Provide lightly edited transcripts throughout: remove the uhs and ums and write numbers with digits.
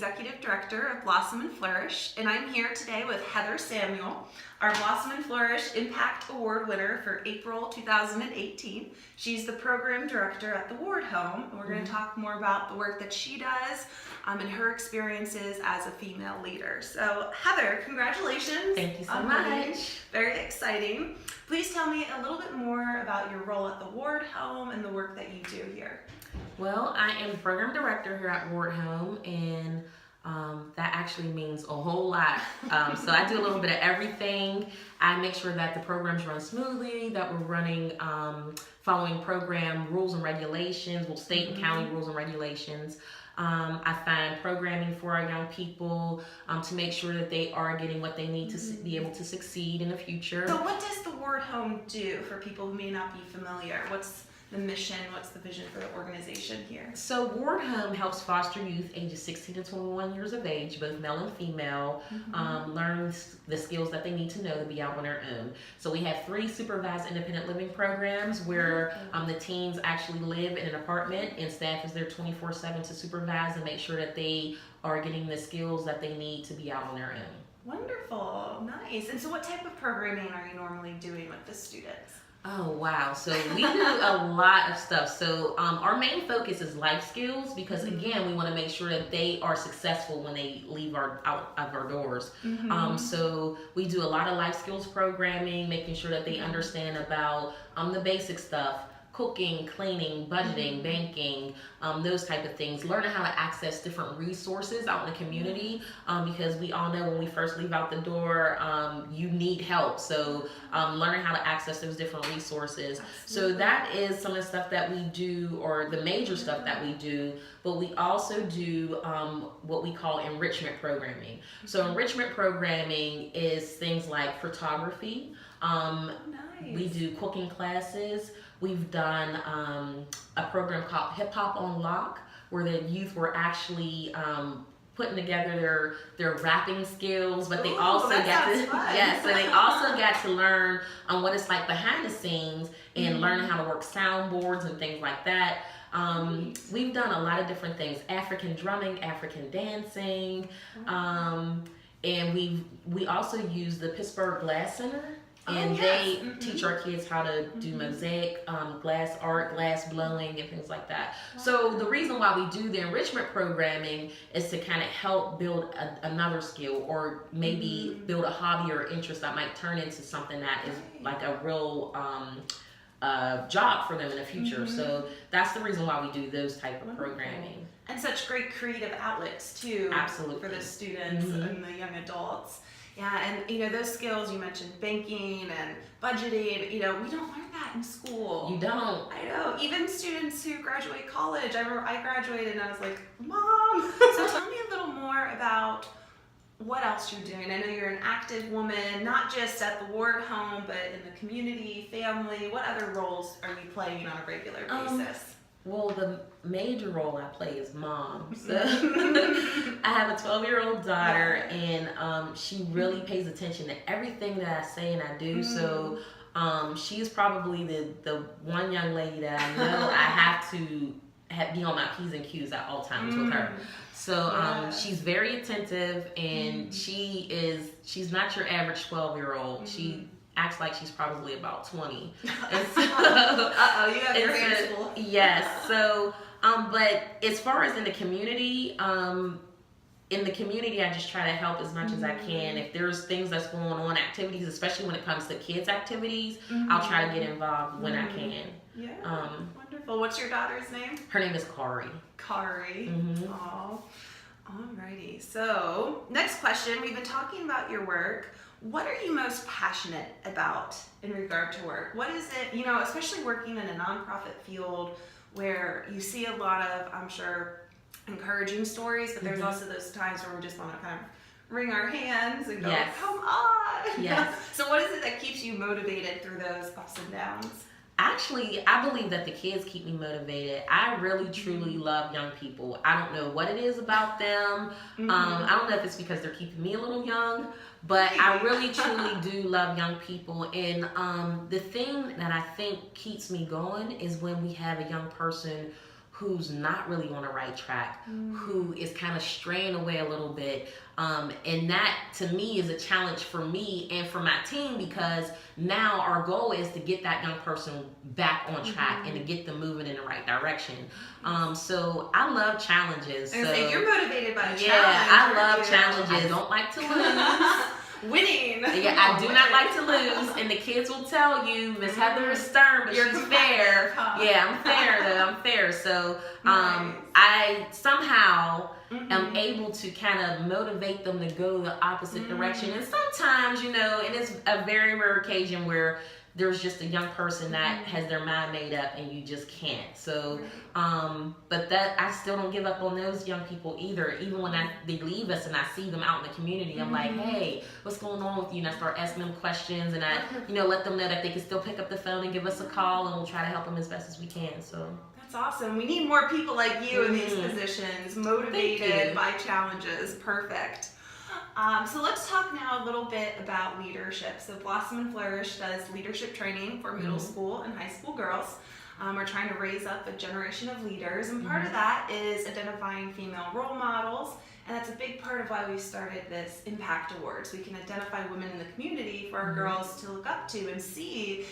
Executive Director of Blossom and Flourish, and I'm here today with Heather Samuel, our Blossom and Flourish Impact Award winner for April 2018. She's the Program Director at the Ward Home, and we're going to talk more about the work that she does and her experiences as a female leader. So, Heather, congratulations. Thank you so much. Very exciting. Please tell me a little bit more about your role at the Ward Home and the work that you do here. Well, I am the program director here at Ward Home, and that actually means a whole lot. So I do a little bit of everything. I make sure that the programs run smoothly, that we're running, following program rules and regulations, well, state and county rules and regulations. I find programming for our young people to make sure that they are getting what they need to be able to succeed in the future. So what does the Ward Home do for people who may not be familiar? What's the mission? What's the vision for the organization here? So Ward Home helps foster youth ages 16 to 21 years of age, both male and female, learn the skills that they need to know to be out on their own. So we have 3 supervised independent living programs where the teens actually live in an apartment and staff is there 24/7 to supervise and make sure that they are getting the skills that they need to be out on their own. Wonderful, nice. And so what type of programming are you normally doing with the students? Oh, wow. So we do a lot of stuff. So our main focus is life skills because, again, we want to make sure that they are successful when they leave out of our doors. So we do a lot of life skills programming, making sure that they understand about the basic stuff. Cooking, cleaning, budgeting, banking, those type of things. Learning how to access different resources out in the community because we all know when we first leave out the door, you need help. So learning how to access those different resources. So that is some of the stuff that we do, or the major stuff that we do, but we also do what we call enrichment programming. So enrichment programming is things like photography. We do cooking classes. We've done a program called Hip Hop on Lock, where the youth were actually putting together their rapping skills, but they also got to so they also got to learn what it's like behind the scenes and learning how to work soundboards and things like that. We've done a lot of different things: African drumming, African dancing, and we also use the Pittsburgh Glass Center. And they teach our kids how to do mosaic, glass art, glass blowing, and things like that. So the reason why we do the enrichment programming is to kind of help build another skill, or maybe build a hobby or interest that might turn into something that is like a real job for them in the future. So that's the reason why we do those type of programming. And such great creative outlets too. Absolutely. For the students and the young adults. Yeah, and those skills you mentioned, banking and budgeting, we don't learn that in school. You don't. I know. Even students who graduate college, I remember I graduated and I was like, Mom! So tell me a little more about what else you're doing. I know you're an active woman, not just at the Ward Home, but in the community, family. What other roles are you playing on a regular basis? Well, the major role I play is mom. So I have a 12-year-old daughter, and she really pays attention to everything that I say and I do. So she's probably the one young lady that I know I have to be on my P's and Q's at all times with her. So she's very attentive, and she's not your average 12-year-old. She acts like she's probably about 20. And so, you have your hands full. Yes. So, but as far as in the community, I just try to help as much as I can. If there's things that's going on, activities, especially when it comes to kids' activighty, I'll try to get involved when I can. Yeah. Wonderful. What's your daughter's name? Her name is Kari. Kari. Oh. Alrighty. So, next question. We've been talking about your work. What are you most passionate about in regard to work? What is it, especially working in a nonprofit field where you see a lot of, I'm sure, encouraging stories, but there's also those times where we just want to kind of wring our hands and go, come on. Yes. So what is it that keeps you motivated through those ups and downs? Actually, I believe that the kids keep me motivated. I really, truly love young people. I don't know what it is about them. I don't know if it's because they're keeping me a little young, but I really, truly do love young people. And the thing that I think keeps me going is when we have a young person who's not really on the right track, who is kind of straying away a little bit. And that to me is a challenge for me and for my team, because now our goal is to get that young person back on track and to get them moving in the right direction. So I love challenges. And so say you're motivated by a challenge. yeah, I love aren't you? challenges. I don't like to lose. Winning. Yeah, I do not like to lose, and the kids will tell you, Miss Heather is stern, but You're she's competitive, fair. huh? Yeah, I'm fair though. I'm fair. So Nice. I somehow am able to kind of motivate them to go the opposite direction. And sometimes, you know, and it's a very rare occasion where there's just a young person that has their mind made up and you just can't. So, but that I still don't give up on those young people either. Even when they leave us and I see them out in the community, I'm like, hey, what's going on with you? And I start asking them questions, and I, you know, let them know that they can still pick up the phone and give us a call, and we'll try to help them as best as we can. So That's awesome. We need more people like you in these positions, motivated by challenges. Perfect. So let's talk now a little bit about leadership. So Blossom and Flourish does leadership training for middle school and high school girls. We're trying to raise up a generation of leaders, and part of that is identifying female role models, and that's a big part of why we started this Impact Awards. We can identify women in the community for our girls to look up to and see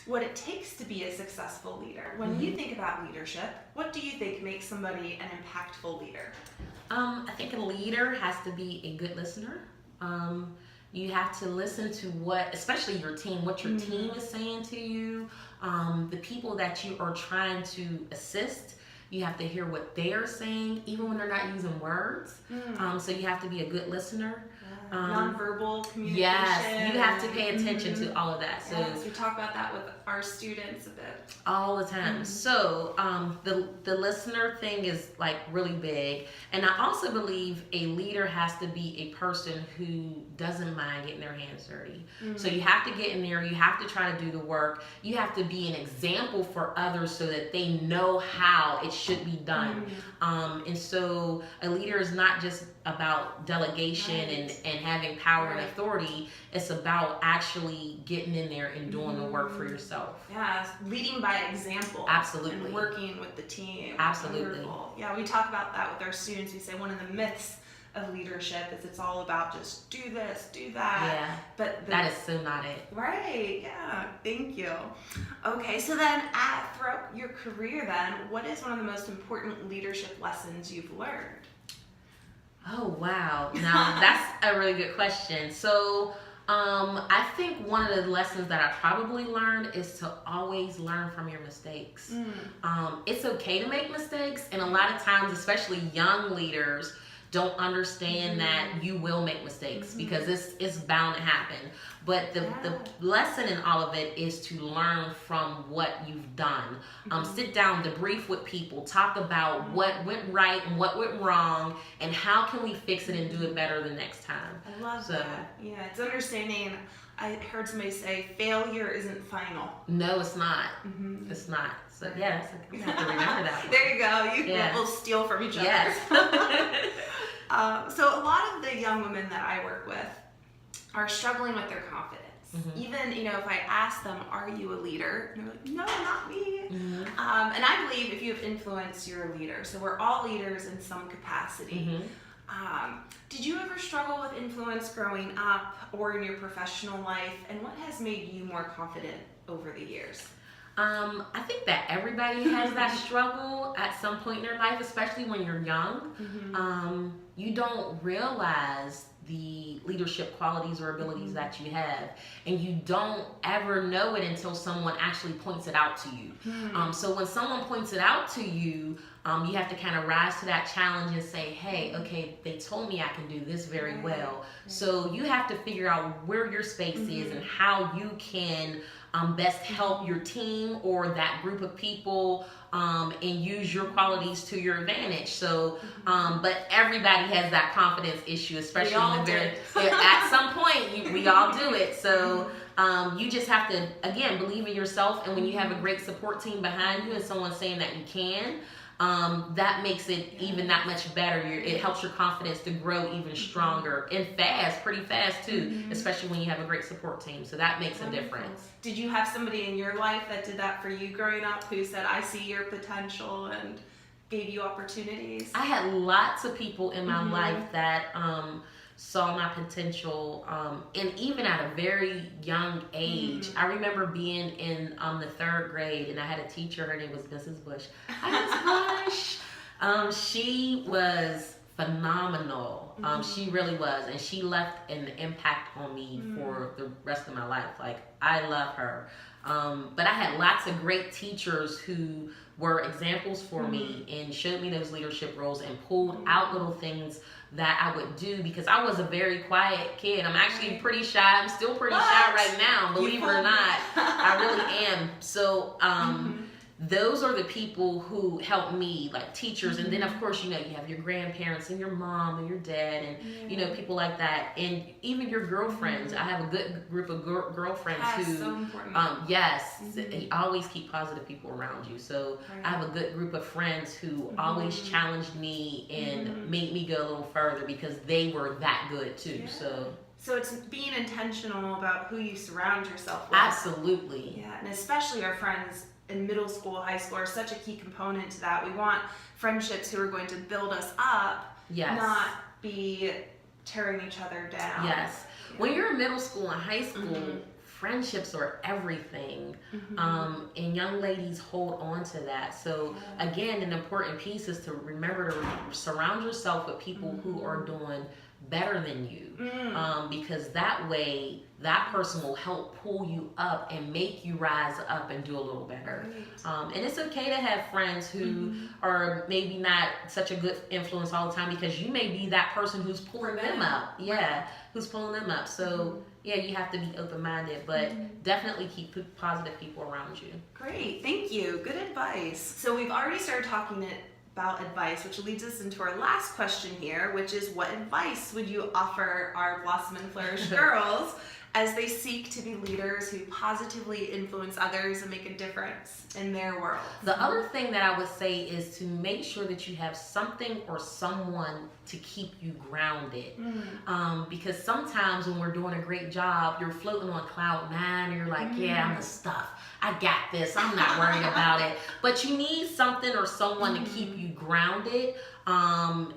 what it takes to be a successful leader. When you think about leadership, what do you think makes somebody an impactful leader? I think a leader has to be a good listener. You have to listen to what, especially your team, what your team is saying to you, the people that you are trying to assist. You have to hear what they're saying, even when they're not using words. So you have to be a good listener. Nonverbal communication. Yes, you have to pay attention to all of that. So yes, we talk about that with our students a bit. all the time. So the listener thing is like really big, and I also believe a leader has to be a person who doesn't mind getting their hands dirty. So you have to get in there, you have to try to do the work, you have to be an example for others so that they know how it should be done. And so a leader is not just about delegation and having power and authority. It's about actually getting in there and doing the work for yourself. Yeah, leading by example. Absolutely. And working with the team. Absolutely. Wonderful. Yeah, we talk about that with our students. We say one of the myths of leathleadership is it's all about just do this, do that. Yeah, but that is so not it. Right, yeah, thank you. Okay, so then throughout your career then, what is one of the most important leadership lessons you've learned? Oh, wow. Now, that's a really good question. So, I think one of the lessons that I probably learned is to always learn from your mistakes. It's okay to make mistakes, and a lot of times, especially young leaders, don't understand that you will make mistakes because it's bound to happen. But the lesson in all of it is to learn from what you've done. Sit down, debrief with people, talk about what went right and what went wrong, and how can we fix it and do it better the next time. I love that. Yeah, it's understanding. I heard somebody say failure isn't final. No, it's not. It's not. So yeah, we have to remember that one. There you go. We'll steal from each other. Yes. So a lot of the young women that I work with are struggling with their confidence. Even, if I ask them, are you a leader? They're like, no, not me. And I believe if you have influence, you're a leader. So we're all leaders in some capacity. Did you ever struggle with influence growing up or in your professional life? And what has made you more confident over the years? I think that everybody has that struggle at some point in their life, especially when you're young. You don't realize the leadership qualities or abilities that you have, and you don't ever know it until someone actually points it out to you. So when someone points it out to you, you have to kind of rise to that challenge and say, hey, okay, they told me I can do this very well. So you have to figure out where your space is and how you can best help your team or that group of people and use your qualities to your advantage. So, but everybody has that confidence issue, especially at some point, we all do it. So you just have to, again, believe in yourself. And when you have a great support team behind you and someone saying that you can, that makes it even that much better. It helps your confidence to grow even stronger and pretty fast too, especially when you have a great support team. So that makes a difference. Did you have somebody in your life that did that for you growing up, who said, I see your potential, and gave you opportunities? I had lots of people in my life that saw my potential, and even at a very young age. I remember being in the 3rd grade, and I had a teacher. Her name was Mrs. Bush. Hi, Miss Bush. She was phenomenal. She really was, and she left an impact on me for the rest of my life. Like, I love her. But I had lots of great teachers who were examples for me and showed me those leadership roles and pulled out little things that I would do, because I was a very quiet kid. I'm actually pretty shy. I'm still pretty shy right now, believe it or not. I really am. So those are the people who helped me, like teachers. And then, of course, you have your grandparents and your mom and your dad and, people like that. And even your girlfriends. I have a good group of girlfriends who, so important. you always keep positive people around you. So I have a good group of friends who always challenged me and made me go a little further, because they were that good too. So it's being intentional about who you surround yourself with. Absolutely. Yeah, and especially our friends in middle school, high school are such a key component to that. We want friendships who are going to build us up, not be tearing each other down. Yes. Yeah. When you're in middle school and high school, friendships are everything. And young ladies hold on to that. So again, an important piece is to remember to surround yourself with people who are doing better than you, because that way that person will help pull you up and make you rise up and do a little better. And it's okay to have friends who are maybe not such a good influence all the time, because you may be that person who's pulling them up. Who's pulling them up. So you have to be open-minded, but definitely keep positive people around you. Great, thank you. Good advice. So we've already started talking about advice, which leads us into our last question here, which is, what advice would you offer our Blossom and Flourish girls as they seek to be leaders who positively influence others and make a difference in their world? The other thing that I would say is to make sure that you have something or someone to keep you grounded. Because sometimes when we're doing a great job, you're floating on cloud 9 and you're like, I'm the stuff. I got this. I'm not worried about it. But you need something or someone to keep you grounded,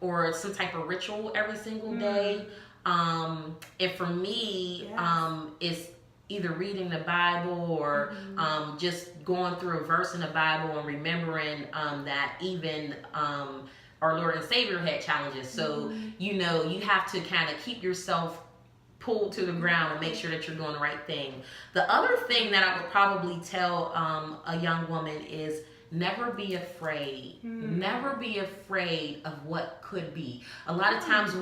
or some type of ritual every single day. And for me, it's either reading the Bible or just going through a verse in the Bible and remembering that even our Lord and Savior had challenges. So, you have to kind of keep yourself pulled to the ground and make sure that you're doing the right thing. The other thing that I would probably tell a young woman is, never be afraid. Never be afraid of what could be. A lot of times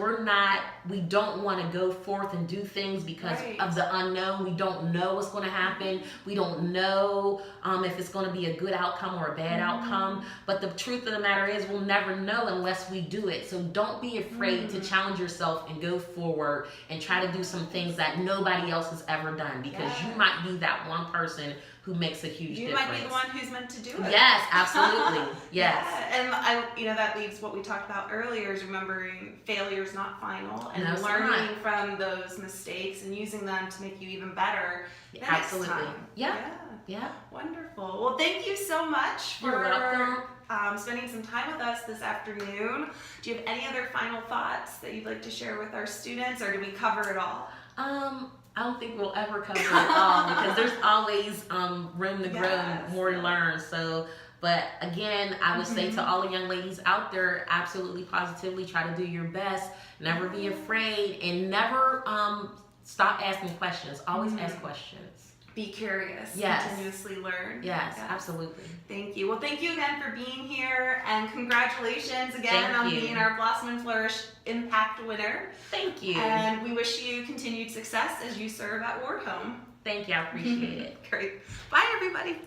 we don't want to go forth and do things because of the unknown. We don't know what's going to happen. We don't know if it's going to be a good outcome or a bad outcome. But the truth of the matter is, we'll never know unless we do it. So don't be afraid to challenge yourself and go forward and try to do some things that nobody else has ever done, because you might be that one person who makes a huge difference. You might be the one who's meant to do it. Yes, absolutely. Yes. And that leaves what we talked about earlier, is remembering failure is not final, and learning from those mistakes and using them to make you even better the next time. Yeah. Wonderful. Well, thank you so much for spending some time with us this afternoon. Do you have any other final thoughts that you'd like to share with our students, or did we cover it all? I don't think we'll ever cover it all, because there's always room to grow, more to learn. So, but again, I would say to all the young ladies out there, absolutely positively try to do your best. Never be afraid, and never stop asking questions. Always ask questions. Be curious. Yes. Continuously learn. Yes, absolutely. Thank you. Well, thank you again for being here, and congratulations again on being our Blossom and Flourish Impact winner. Thank you. And we wish you continued success as you serve at Ward Home. Thank you. I appreciate it. Great. Bye, everybody.